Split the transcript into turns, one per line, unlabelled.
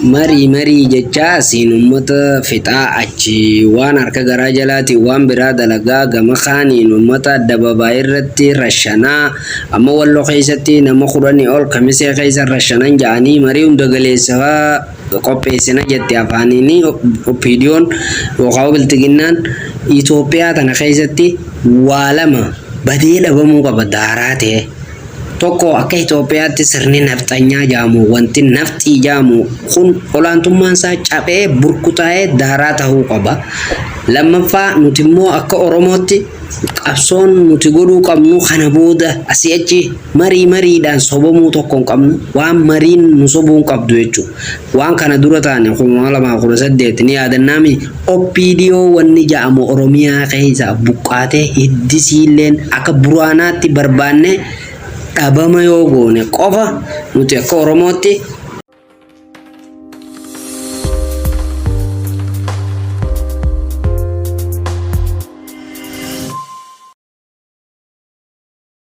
marii jecha siin uummata fixaa achi waan harka garaa jalaati waan biraa dalagaa gama kaaniin uummata dababaa irratti rashanaa amma walloo keessatti nama kudhanii ol kamisee keessa rashanan ja'anii marii hunda galeessa qopheessina jetti afaaniin opiidiyoon yookaan biltiginnaan Itoophiyaa tana keessatti waa lama badee dhabamuu qaba daaraa ta'e. Tokko akka Itoophiyaatti sirni nafxanyaa jaamu wanti nafxii jaamu kun olaantummaan isaa cabee burkutaa'ee daaraa ta'uu qaba. Lammaffaa nuti immoo akka Oromootti qabsoon nuti godhuu qabnu kana booda asii achi mariidhaan sobamuu tokko hin qabnu waan mariin nu sobuu hin qabdu jechuudha. Waan kana dura taane 2018 ni yaadannaami OPDO wanni jaamu Oromiyaa keessa buqqaatee hiddisiilleen akka buraanaatti barbaanne dhabama yoo goone qofa nuti akka Oromootti